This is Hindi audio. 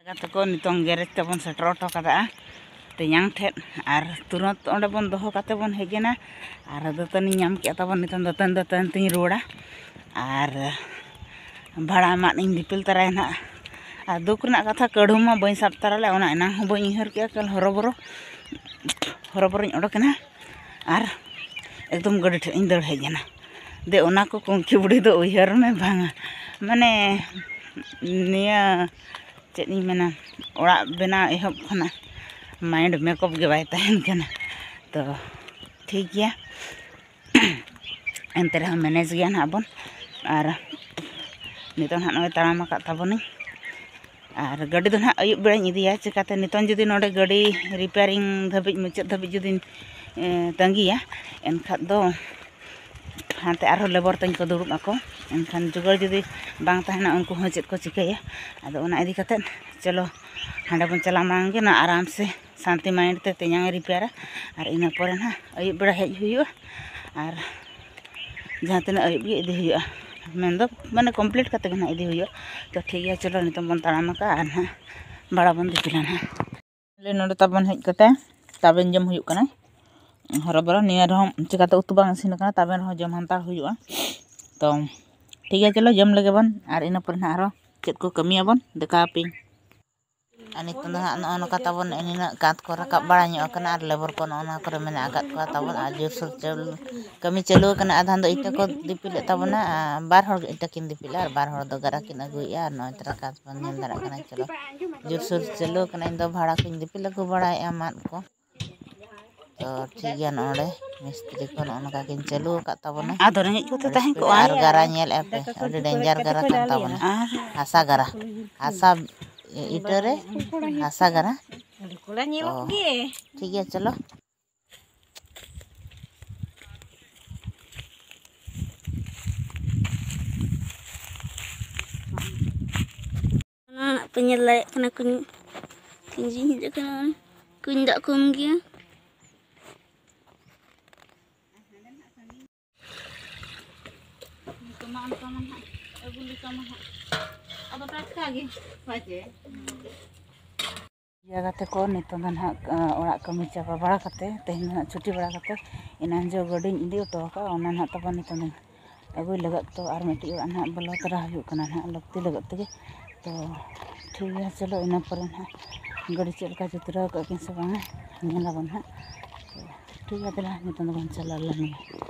को नितों गैरेज तबन सेटर ऑटो कदा तेयांग ठेन और तुरंत ओंडे बन दोहो काते बन हेजेना और दतनी नाम के तबन नितों दतन तिन रोड़ा और भाड़ा मान इन दिपिल तरायना और दुख रना कथा कड़ुमा बई साब तराले ओना एना हो बई इहर के कल हरोबरो ओडोकना और एकदम गड़ी ठेन इन दड़ हेजेना दे ओना को कुंकी बुढ़ी दो उहर में भांगा माने निया चेनी मेना ओड़ा बेना एहब खना माइंड मेकअप के बाय तहन कना तो ठीक गया एंते रह मैनेज गया ना बन और नितों ना नय ताराम का ताबनी और गाड़ी दो ना अयुब बेड़ा इदिया चिकाते नितों जुदी नोडे गाड़ी रिपेयरिंग धाबी मुचाद धाबी जुदी तंगिया एनखा दो हाते आरो लेबर तंग को दुरुब आको एनखान जुगाड़ जुदी बांग तहना उनको हो चेद को चिकाया आदो ओना इदी कते चलो हांडे बन चला मांगे ना आराम से शांति माइंड ते तेयांग रिपेयर और इन पर ना अयुब बेड़ा हेज हुआ और जहाँ तीन अयुब गे इदी हुआ मेन दो माने कंप्लीट करते ना इदी हुआ तो ठीक है चलो नितों बन ताराम का और ना बड़ा बन दिपिला ना ले नोडे ताबन हेज कते ताबेन जम हुयुक कना हरोबरो निया रहो चिकाते उतु बांग इसिन कना ताबेन रहो जम हांतार हुयुआ तो ठीक है चलो जम लगे बन और इन पर ना आरो चेद को कमिया बन देखा पिंग नितों ना नका ताबन एनिना कात को रकाब बड़ा ᱧᱚᱜ कना और लेबर को ना करे मेना आकात को ताबन आ जोरसोर चल कमी चालू कना आधान दो इटा को दिपिल ताबना बार हर इटा किन दिपिल और बार हर दो गरा किन अगुया और नय तरा कात बन नेल दरा कना चलो जोरसोर चालू कना इन दो भाड़ा किन दिपिल को बड़ा एमान को तो ठीक है नोडे मिस्त्री को नका किन चालू का ताबना आ धरे को तो तहन को और गरा नेल एपे अडी डेंजर गरा का ताबना आसा गरा आसा इटरे आशा करा ठीक है चलो penyelai kena kunci hidup kena kundak kumgia जगह को नितों ना ओड़ा कमी चाबा बड़ा करते तेहन ना छुट्टी बड़ा करते इनान जो गाड़ी इदी ऑटो का ओना ना तबन नितों अगुई लगत तो और मिट्टी ओड़ा ना बोलो तरा हुयुक कना ना लगती लगत ते तो ठीक है चलो इन पर ना गाड़ी चलका जुतरा का किन से बांगा नेला बन हा ठीक है तला नितों बन चला लनी